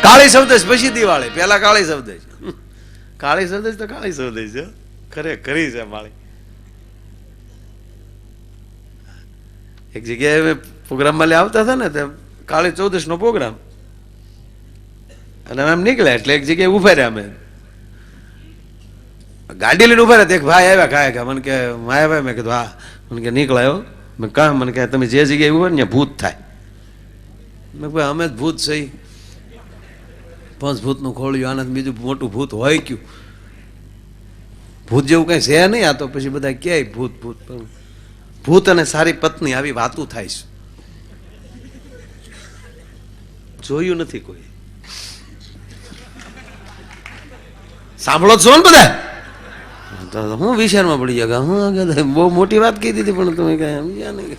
કાળી સૌદેશ પછી દિવાળી, પેલા કાળી સૌદેશ. કાળી સૌદેશ તો કાળી સૌદેશ છે, ખરી છે માળી. એક જગ્યાએ અમે પ્રોગ્રામમાં આવતા હતા ને, તેમ કાળી ચૌદશ નો પ્રોગ્રામ, અને અમે નીકળ્યા એટલે એક જગ્યાએ ઉભા રહ્યા. અમે ગાડી લઈને ઉભા રહ્યા, એક ભાઈ આવ્યા કાંઈ મને કે માયાભાઈ, મેં કીધું હા. મને કે નીકળાયો, મેં કાં, મને કે તમે જે જગ્યાએ ઉભા ને ભૂત થાય. મેં ભાઈ અમે જ ભૂત છે, પંચભૂતનું ખોળ્યું, આનંદ બીજું મોટું ભૂત હોય ક્યું? ભૂત જેવું કઈ છે નહીં. આ તો પછી બધા ક્યાંય ભૂત ભૂત ભૂત અને સારી પત્ની આવી વાતું થાય છે, જોયું નથી કોઈ. સાંભળો છો ને બધા? હું વિચારમાં પડી ગયા, હું બહુ મોટી વાત કહી દીધી, પણ તમે કઈ સમજ્યા નહીં.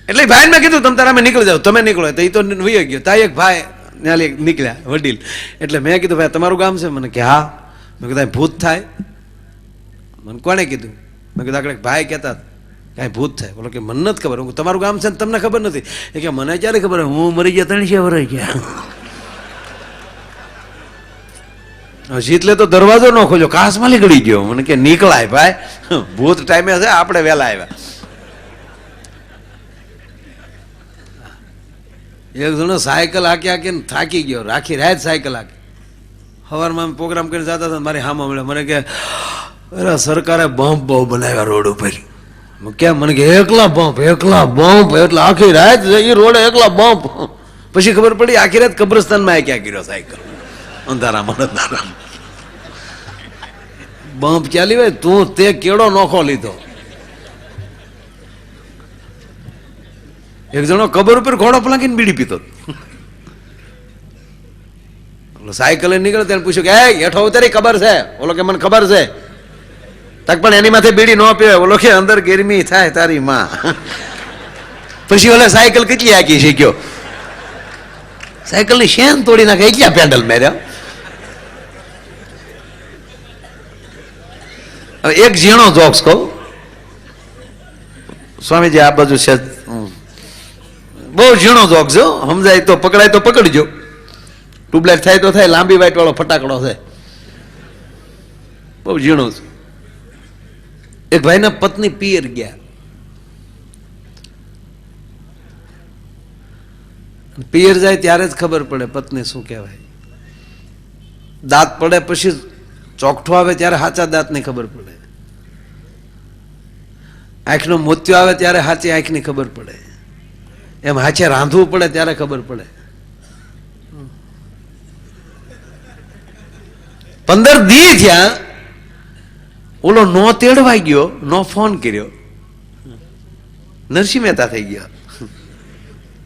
એટલે ભાઈ મેં કીધું તમે તારા નીકળી જાવ, તમે નીકળો. તો એ તો વહી ગયો. તા એક ભાઈ ત્યાં નીકળ્યા વડીલ. એટલે મેં કીધું ભાઈ તમારું ગામ છે? મને કે હા. મેં કીધું ભૂત થાય? મને કોને કીધું? મેં કીધું આગળ ભાઈ કહેતા કાંઈ ભૂત થાય. બોલો કે મને નથી ખબર. તમારું ગામ છે ને તમને ખબર નથી? એ કે મને ક્યારે ખબર, હું મરી ગયા 300 વર્ષ ગયા. શીતલે તો દરવાજો ન ખોલ્યો, કાસમાં નીકળી ગયો. મને કે નીકળાય ભાઈ, ભૂત ટાઈમે છે, આપણે વહેલા આવ્યા. એક જણો સાયકલ હાકી હાકીને થાકી ગયો, રાખી રાત સાયકલ હાકી. સવારમાં પ્રોગ્રામ કરીને જતા હતા, મારી હામાં મળે. મને કે અરે સરકારે બમ્પ બહુ બનાવ્યા રોડ ઉપર. કેમ? મને કે એકલા બમ્પ એટલે આખી રાત એ રોડે એકલા બમ્પ. પછી ખબર પડી આખી રાત કબ્રસ્તાનમાં ક્યાં કર્યો સાયકલ, અંધારામાં અંધારામાં બમ્પ ચાલી હોય. તું તે કેળો નોખો લીધો. એક જણો કબર ઉપર ઘોડો પલાંગીને બીડી પીતો. સાયકલ નીકળે તેને પૂછ્યું કે હેઠો ઉતારી ખબર છે? ઓલો કે મને ખબર છે. તક પણ એની માથે બીડી ન પીવે. ઓલો કે અંદર ગરમી થાય તારી માં. પછી ઓલે સાયકલ કેટલી આખી શીખ્યો, સાયકલ ની શેન તોડી નાખે, ક્યાં પેડલ માર્યા. હવે એક ઝીણો જોક્સ કહું. સ્વામીજી આ બાજુ છે, બહુ ઝીણો જોક છે, સમજાય તો પકડાય તો પકડજો, ટ્યુબલાઇટ થાય તો થાય. લાંબી વાઇટ વાળો ફટાકડો છે, બહુ ઝીણો છે. એક ભાઈના પત્ની પિયર ગયા. પિયર જાય ત્યારે જ ખબર પડે પત્ની શું કહેવાય. દાંત પડે પછી ચોકઠો આવે ત્યારે સાચા દાંતની ખબર પડે. આંખનો મોતિયો આવે ત્યારે સાચી આંખની ખબર પડે. એમ હાચે રાંધવું પડે ત્યારે ખબર પડે. 15 દી થયા, ઓલો નો તેડવાઈ ગયો, નો ફોન કર્યો, નરસિંહ મહેતા થઈ ગયો.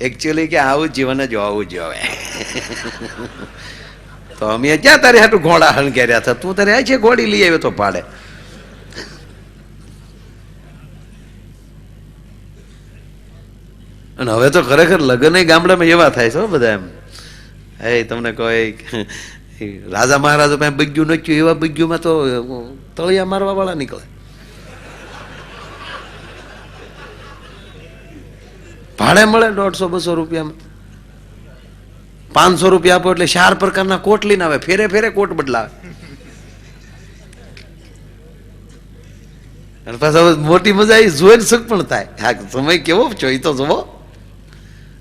એકચ્યુઅલી કે આવું જીવન જ હોવું જોઈએ. તો અમે ક્યાં તારે હાટું ઘોડા હણગ્યા હતા, તું તારે આ છે ઘોડી લઈ આવ્યો તો પાડે. અને હવે તો ખરેખર લગ્ન ગામડામાં એવા થાય છે બધા. એમ તમને કોઈ રાજા મહારાજા પાસે બગ્યું નચ્યું, એવા બગ્યુંમાં તો તળિયા મારવા વાળા નીકળે. ભાડે મળે 150-200 રૂપિયામાં. 500 રૂપિયા આપો એટલે 4 પ્રકારના કોટ લઈને આવે, ફેરે ફેરે કોટ બદલાવે. અને પાછા મોટી મજા આવી, જોઈને સુખ પણ થાય. હા સમય કેવો છો એ તો જુઓ.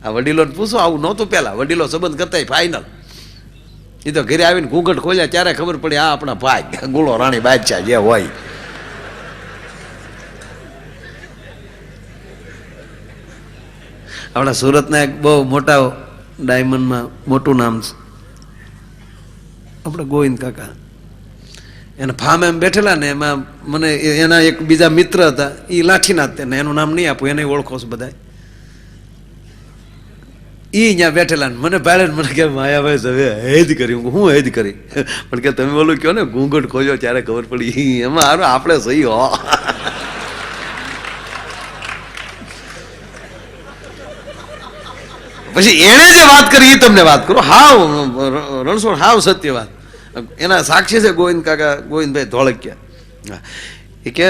આ વડીલો પૂછો, આવું નહોતું પેલા. વડીલો સંબંધ કરતા ફાઇનલ. એ તો ઘરે આવીને ઘૂંઘટ ખોલ્યા ત્યારે ખબર પડી આ આપણા ભાઈ ગુલો રાણી બાદશાહ જે હોય. આપણા સુરતના એક બહુ મોટા ડાયમંડમાં મોટું નામ છે આપણે ગોવિંદ કાકા. એના ફાર્મ એમ બેઠેલા ને, એમાં મને એના એક બીજા મિત્ર હતા, એ લાઠીનાથ, ને એનું નામ નહીં આપું, એને ઓળખો છો બધા. એ અહીંયા બેઠેલા ને મને ભાડે, મને કે માયાભાઈ હવે હેદ કરી. હું હેદ કરી? પણ કે તમે બોલું કહો ને ઘૂંઘટ ખોલ્યો ત્યારે ખબર પડી. એમાં હારું આપણે સહી હો. પછી એને જે વાત કરી એ તમને વાત કરું. હાવ રણછોડ, હાવ સત્ય વાત. એના સાક્ષી છે ગોવિંદ કાકા, ગોવિંદભાઈ ધોળકિયા. એ કે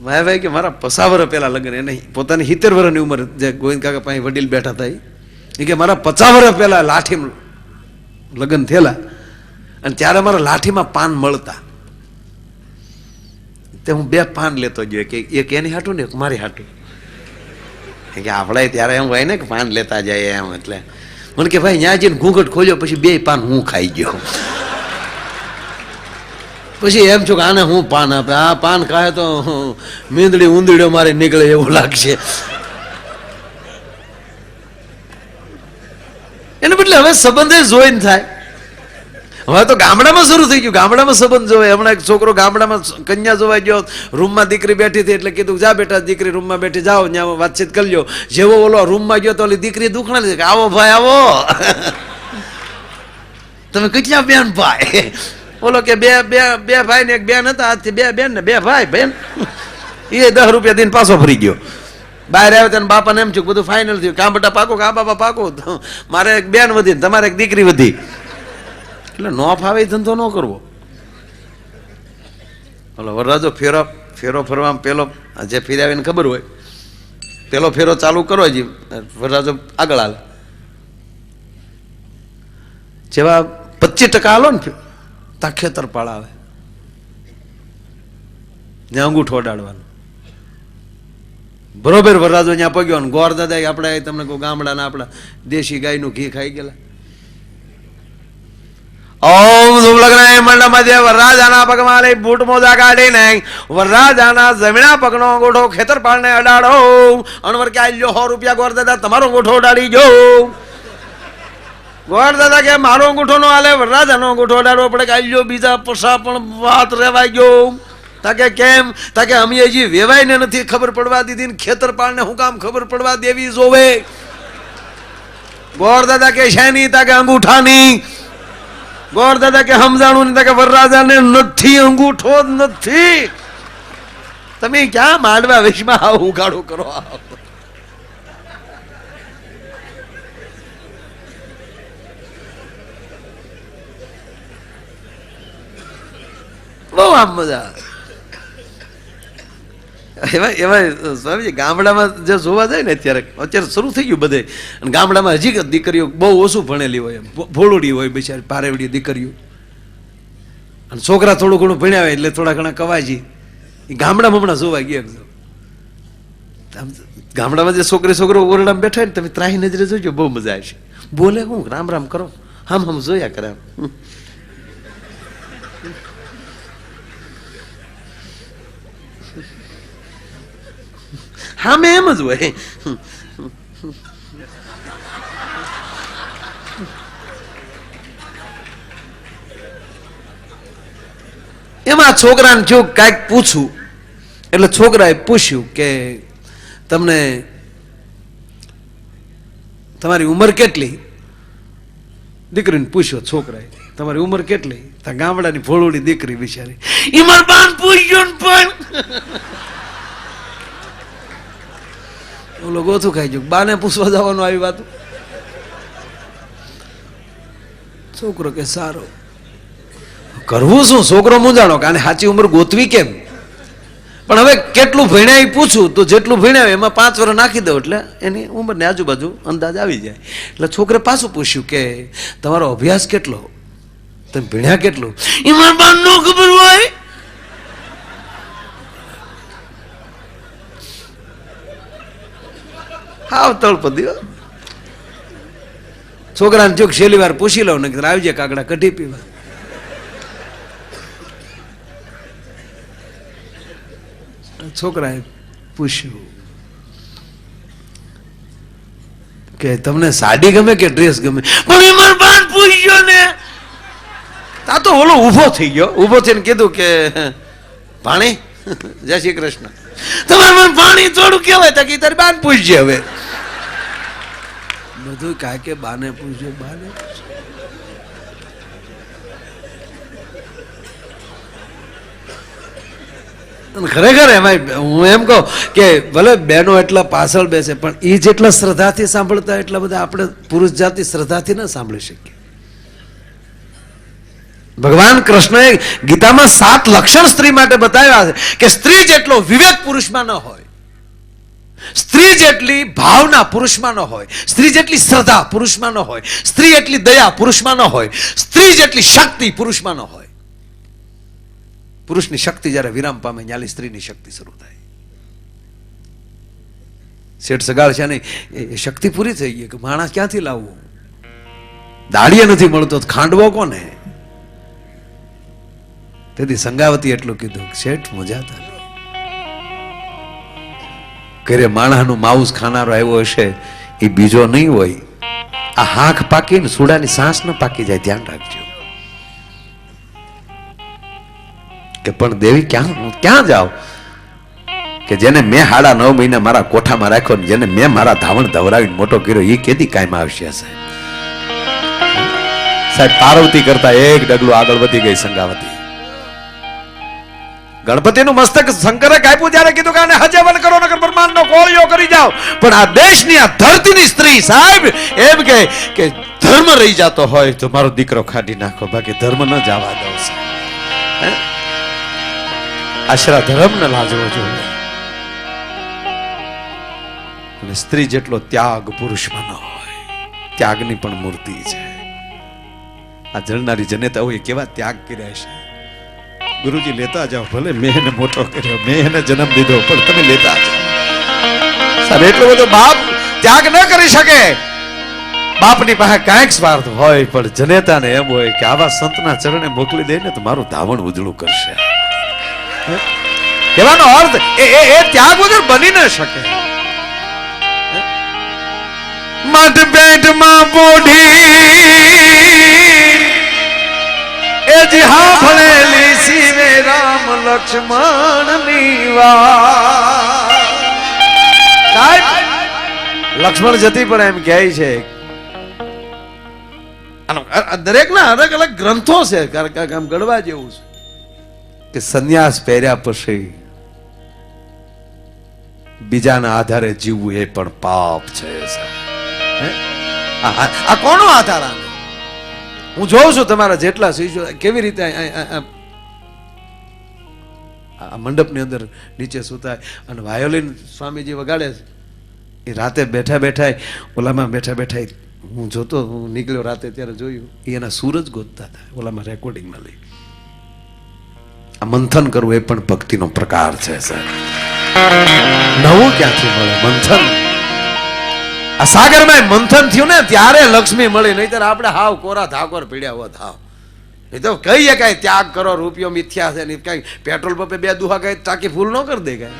માયાભાઈ કે મારા 50 વર્ષ પહેલા લગ્ન, એને પોતાની 70 વર્ષની ઉંમર, જે ગોવિંદ કાકા પાસે વડીલ બેઠા હતા એ કે મારા 50 વર્ષ પહેલા લાઠી લગ્ન થયેલા, અને ત્યારે મારા લાઠીમાં પાન મળતા, તે હું 2 પાન લેતો ગયો, કે એક એની હાટું ને એક મારી હાટું, કે આપણે ત્યારે એમ હોય ને કે પાન લેતા જાય એમ. એટલે મને કે ભાઈ ત્યાં જઈને ઘૂંઘટ ખોલ્યો, પછી 2 પાન હું ખાઈ ગયો. પછી એમ છું કે આને હું પાન આપે, આ પાન ખાય તો મીંદડી ઊંદડીઓ મારે નીકળે એવું લાગશે. એને બદલે હવે સંબંધે જોઈને થાય. હવે તો ગામડામાં શરૂ થઈ ગયું, ગામડામાં સંબંધ જોવે. હમણાં એક છોકરો ગામડામાં કન્યા જોવા ગયો, રૂમમાં દીકરી બેઠી હતી, એટલે કીધું જા બેટા દીકરી રૂમમાં બેઠી, જાઓ ત્યાં વાતચીત કરી લ્યો. જેવો ઓલો રૂમમાં ગયો તો ઓલી દીકરી દુખણા કે આવો ભાઈ આવો, તમે કેટલા બેન ભાઈ? ઓલો કે બે ભાઈ ને એક બેન હતા, આજથી 2 બેન ને 2 ભાઈ બેન. એ 10 રૂપિયા દઈને પાછો ફરી ગયો. બહાર આવ્યો ત્યારે બાપાને એમ થયું બધું ફાઇનલ થયું, કાં બેટા પાકો, કા બાપા પાકો, મારે એક બેન વધી તમારે એક દીકરી વધી. એટલે નો ફાવે એ ધંધો ન કરવો. ઓલો વરરાજો ફેરો ફરવા પેલો જે ફેરાવીને ખબર હોય, પેલો ફેરો ચાલુ કરો જી, વરરાજો આગળ હાલ. જેવા 25% હાલો ને ત્યાં ખેતરપાળ આવે, ત્યાં અંગૂઠો અડાડવાનો. બરોબર વરરાજો ત્યાં પગ્યો ને ગોર દાદા આપણે તમને કહું ગામડાના આપણા દેશી ગાયનું ઘી ખાઈ ગયેલા. ઓમ શુભ લગ્ન મંડળમાં વરરાજાના પગમાં લઈ બૂટ મોજા કાઢીને વરરાજાના જમીના પગનો અંગૂઠો ખેતરપાળને અડાડો. અણવર કે આલ્યો 100 રૂપિયા ગોર દાદા તમારો અંગૂઠો અડાડી જો. ગોર દાદા કે મારો અંગૂઠો નો હાલે, વરરાજાનો અંગૂઠો અડાડવો પડે. કે આલ્યો બીજા પસા પણ વાત રેવાઈ ગયો. તાકે કેમ? તાકે અમે હજી વેવાઈને નથી ખબર પડવા દીધી ને ખેતરપાળને હું કામ ખબર પડવા દેવી જોવે? ગોર દાદા કે શેની? તાકે અંગૂઠાની. ગોર દાદા કે સમજાણું નહીં, કે વરરાજાને નથી અંગૂઠો જ નથી. તમે ક્યાં માંડવા વિશમાં આવું ઉગાડો કરો? બહુ આમ મજા એવા સ્વામીજી. ગામડામાં જે જોવા જાય ને અત્યારે શરૂ થઈ ગયું બધે, અને ગામડામાં હજી દીકરીઓ બહુ ઓછું ભણેલી હોય, ભોળુડી હોય બિચારી, પારેવડી દીકરીઓ, અને છોકરા થોડું ઘણું ભણ્યા હોય એટલે થોડા ઘણા કવાજી. એ ગામડામાં હમણાં જોવા ગયા. ગામડામાં જે છોકરો ઓરડામાં બેઠા હોય ને, તમે ત્રાહી નજરે જોજો, બહુ મજા આવશે. બોલે હું રામ રામ કરો, હમ જોયા કરે. હા મેં એમ જ હોય. એમાં છોકરાને જો કાંઈક પૂછું, એટલે છોકરાએ પૂછ્યું કે તમને તમારી ઉંમર કેટલી? દીકરીને પૂછ્યો છોકરાએ તમારી ઉંમર કેટલી? ત્યાં ગામડાની ભોળુડી દીકરી બિચારી ઈમર બાન પૂછ્યો ને પણ ઓલો ગોથું ખાઈ ગયું. બાને પૂછવા જવાનું આવી વાત. છોકરો કે સારો, કરવું શું? છોકરો મૂંઝાણો કે આને સાચી ઉંમર ગોતવી કેમ? પણ હવે કેટલું ભણ્યા એ પૂછું તો જેટલું ભણ્યા એમાં 5 વર્ષ નાખી દો એટલે એની ઉંમરની આજુબાજુ અંદાજ આવી જાય. એટલે છોકરે પાછું પૂછ્યું કે તમારો અભ્યાસ કેટલો? તમે ભણ્યા કેટલું? એમાં બાન નો ખબર હોય. હાવ તળપદી. છોકરાને જો છેલ્લી વાર પૂછી લઉં ને આવી જાય કાગડા કઢી પીવા. છોકરાએ પૂછ્યું કે તમને સાડી ગમે કે ડ્રેસ ગમે? પણ એમાં બાન પૂછ્યો ને આ તો ઓલો ઊભો થઈ ગયો. ઊભો થઈને કીધું કે ભાણી જય શ્રી કૃષ્ણ. તમારે પાણી થોડું કેવાય તા કે તારી બાન પૂછજે. હવે બધું કાંઈ કે બાને પૂછજો, બાને ખરેખર એમાં હું એમ કહું કે ભલે બહેનો એટલા પાછળ બેસે પણ એ જેટલા શ્રદ્ધાથી સાંભળતા એટલા બધા આપણે પુરુષ જાતિ શ્રદ્ધાથી ના સાંભળી શકીએ. ભગવાન કૃષ્ણએ ગીતામાં 7 લક્ષણ સ્ત્રી માટે બતાવ્યા છે કે સ્ત્રી જેટલો વિવેક પુરુષમાં ન હોય, સ્ત્રી જેટલી ભાવના પુરુષમાં ન હોય, સ્ત્રી જેટલી શ્રદ્ધા પુરુષમાં ન હોય, સ્ત્રી એટલી દયા પુરુષમાં ન હોય, સ્ત્રી જેટલી શક્તિ પુરુષમાં ન હોય. પુરુષની શક્તિ જ્યારે વિરામ પામે ત્યાંથી સ્ત્રીની શક્તિ શરૂ થાય. શેઠ સગાળ છે ને એ શક્તિ પૂરી થઈ ગઈ કે માણસ ક્યાંથી લાવવું, દાડીએ નથી મળતો તો ખાંડવો કોને. તેથી સંગાવતી એટલું કીધું, શેઠ મજા થાય ઘરે માણસનું માઉસ ખાનારો આવ્યો હશે એ બીજો નહીં હોય, આ હાંખ પાકીને સુડાની સાંસ ન પાકી જાય, ધ્યાન રાખજો. કે પણ દેવી ક્યાં જાઓ કે જેને મેં 9.5 મહિના મારા કોઠામાં રાખ્યો ને જેને મેં મારા ધાવણ ધવરાવીને મોટો કર્યો એ કેદી કાયમ આવશે. સાહેબ પાર્વતી કરતા એક ડગલું આગળ વધી ગઈ સંગાવતી. ગણપતિનું મસ્તક શંકરે કાપ્યું ત્યારે કીધું કે આને હજવન કરો નકર બ્રહ્માંડનો કોળિયો કરી જાઓ. પણ આ દેશની આ ધરતીની સ્ત્રી સાહેબ એમ કે ધર્મ રહી જતો હોય તો મારો દીકરો ખાડી નાખો, બાકી ધર્મ ન જવા દો. આશરા ધર્મ ને લાજવો જોઈએ. અને સ્ત્રી જેટલો ત્યાગ પુરુષમાં ન હોય, ત્યાગની પણ મૂર્તિ છે. આ જળનારી જનેતા હોય કેવા ત્યાગ કર્યા છે. ગુરુજી લેતા જાઓ, ભલે મેં એને મોટો કર્યો, મેં એને જન્મ દીધો, પણ તમે લેતા જાઓ. સાહેબ એટલો બધો બાપ ત્યાગ ન કરી શકે. બાપની પાસે કાંઈક સ્વાર્થ હોય, પણ જનેતાને એમ હોય કે આવા સંતના ચરણે મોકલી દે ને તો મારું ધાવણ ઉજળું કરશે. કહેવાનો અર્થ એ ત્યાગ વગર બની ન શકે. મત પેટમાં પોઢી એ જીહા ભણેલી સીવે રામ લક્ષ્મણ ની વાત. લક્ષ્મણ જતી પણ એમ કહે છે, દરેક ના અલગ અલગ ગ્રંથો છે, આમ ગણવા જેવું છે કે સંન્યાસ પહેર્યા પછી બીજાના આધારે જીવવું એ પણ પાપ છે. આ કોનો આધાર આને? હું જોઉં છું તમારા જેટલા શિષ્યો કેવી રીતે આ મંડપની અંદર નીચે સુતા અને વાયોલિન સ્વામીજી વગાડે છે. એ રાતે બેઠા બેઠા ઓલામાં બેઠા બેઠા હું જોતો, હું નીકળ્યો રાતે ત્યારે જોયું એ એના સૂરજ ગોતતા હતા ઓલામાં રેકોર્ડિંગમાં લઈ. આ મંથન કરવું એ પણ ભક્તિનો પ્રકાર છે સાહેબ. નવું ક્યાંથી મળે મંથન? આ સાગરમાં મંથન થયું ને ત્યારે લક્ષ્મી મળી, નહીતર આપણે હાવ કોરા ધાકોર પીડ્યા હોત. હાવ એ તો કહીએ કઈ ત્યાગ કરો, રૂપિયો મિથ્યા છે ને કઈ પેટ્રોલ પંપે 2 દુહા કઈ ટાંકી ફૂલ ન કરી દે, કઈ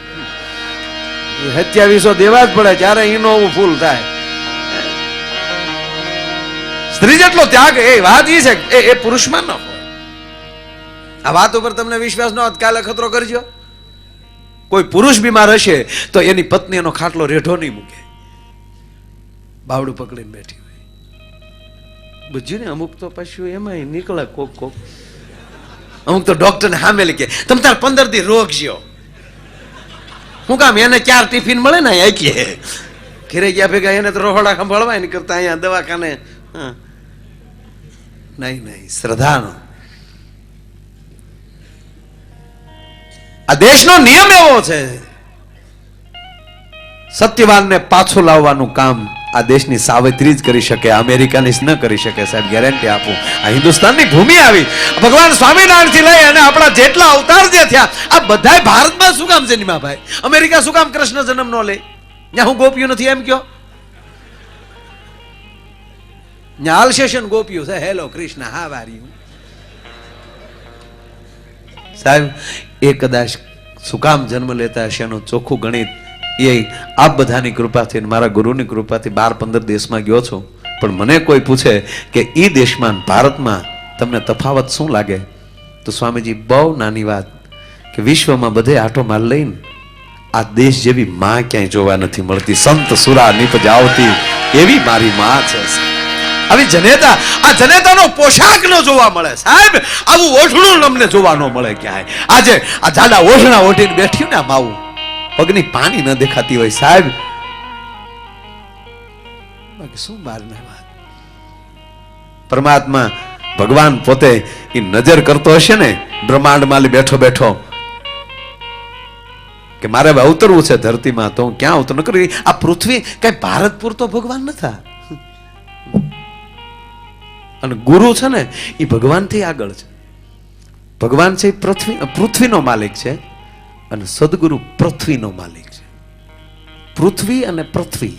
2700 દેવા જ પડે ત્યારે એનો ફૂલ થાય. સ્ત્રી જેટલો ત્યાગ એ વાત એ છે એ પુરુષમાં ન હોય. આ વાત ઉપર તમને વિશ્વાસ ન હોત કાલે ખતરો કરજો. કોઈ પુરુષ બીમાર હશે તો એની પત્ની એનો ખાટલો રેઢો નહીં મૂકે, બાવડું પકડીને બેઠી હોય. બુજ્યું ને અમુક તો પાછું એમાં નીકળે કોક કોક. અમુક તો ડોક્ટર ને સામે કે તમે તાર 15 દી રોગજો. શું કામ? એને 4 ટિફિન મળે ને આખી ઘરે ગયા ભેગા એને તો રોહડા સંભાળવાય ને કરતા અહીંયા દવાખાને. નહીં શ્રદ્ધાનો. આ દેશનો નિયમ એવો છે, સત્યવાનને પાછું લાવવાનું કામ આ દેશની સાવિત્રી જ કરી શકે, અમેરિકાની ન કરી શકે. સાહેબ ગેરંટી આપું. આ હિન્દુસ્તાનની ભૂમિ આવી ભગવાન સ્વામિનારાયણ થી લઈ અને આપણા જેટલા અવતાર જે થયા આ બધા ભારતમાં શું કામ છે નિમાભાઈ? અમેરિકા શું કામ કૃષ્ણ જન્મ નો લે? ત્યાં હું ગોપ્યું નથી એમ કયો? ત્યાં આલસેશન ગોપ્યું છે. હેલો કૃષ્ણ, હા વારી. સાહેબ એ કદાચ શું કામ જન્મ લેતા હશે એનું ચોખ્ખું ગણિત એ આપ બધાની કૃપાથી, મારા ગુરુની કૃપાથી 12-15 દેશમાં ગયો છું. પણ મને કોઈ પૂછે કે એ દેશમાં ભારતમાં તમને તફાવત શું લાગે તો સ્વામીજી બહુ નાની વાત કે વિશ્વમાં બધે આટો માર લઈને આ દેશ જેવી માં ક્યાંય જોવા નથી મળતી. સંત સુરા નિપજાવતી એવી મારી માં છે. આવી જનેતા, આ જનેતાનો પોશાક ન જોવા મળે સાહેબ. આવું ઓઢણું અમને જોવા ન મળે ક્યાંય. આજે આ જાડા ઓઢણા ઓઢીને બેઠી ને આ માવું પગની પાણી ન દેખાતી હોય સાહેબ. બાકી શું બહાર ના વાત. પરમાત્મા ભગવાન પોતે એ નજર કરતો હશે ને બ્રહ્માંડમાં બેઠો બેઠો કે મારે હવે અવતરવું છે ધરતીમાં, તો હું ક્યાં અવતર ન કરી? આ પૃથ્વી કઈ ભારત પૂરતો ભગવાન નથી. અને ગુરુ છે ને એ ભગવાનથી આગળ છે. ભગવાન છે એ પૃથ્વીનો માલિક છે અને સદગુરુ પૃથ્વીનો માલિક છે. પૃથ્વી અને પૃથ્વી,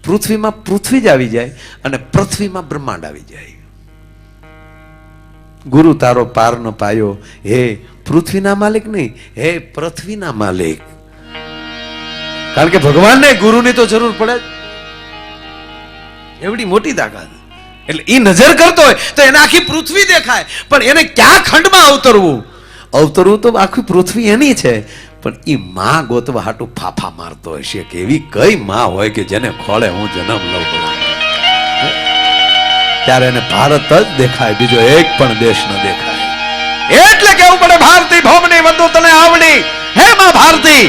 પૃથ્વીમાં પૃથ્વી જ આવી જાય અને પૃથ્વીમાં બ્રહ્માંડ આવી જાય. ગુરુ તારો પાર ન પાયો, હે પૃથ્વીના માલિક નહીં, હે પૃથ્વીના માલિક. કારણ કે ભગવાનને ગુરુની તો જરૂર પડે જ, એવડી મોટી તાકાત. એટલે એ નજર કરતો હોય તો એને આખી પૃથ્વી દેખાય, પણ એને ક્યાં ખંડમાં અવતરવું? અવતરવું તો આખી પૃથ્વી એની છે, પણ એ માં ગોતવા હાટું ફાફા મારતો હશે કે એવી કઈ માં હોય કે જેને ખોળે હું જન્મ લઉં, ત્યારે એને ભારત જ દેખાય, બીજો એક પણ દેશ ન દેખાય. એટલે કેવું પડે, ભારતી ભૌમની વંદુ તને આવડી, હે માં ભારતી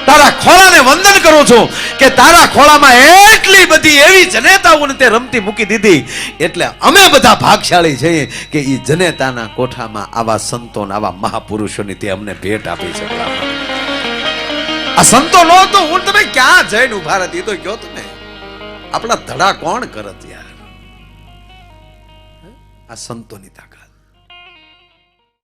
તારા ખોળાને વંદન કરું છું કે તારા ખોળામાં એટલી બધી એવી જનેતાઓને તે રમતી મૂકી દીધી. એટલે અમે બધા ભાગશાળી છીએ કે એ જનેતાના કોઠામાં આવા સંતો આવા મહાપુરુષોની તે અમને ભેટ આપી છે. આ સંતો નો તો હું તમે ક્યાં જઈને ઉભા રહેતી તો કયો તમે, આપણા ધડા કોણ કરત યાર? આ સંતોની તાકાત.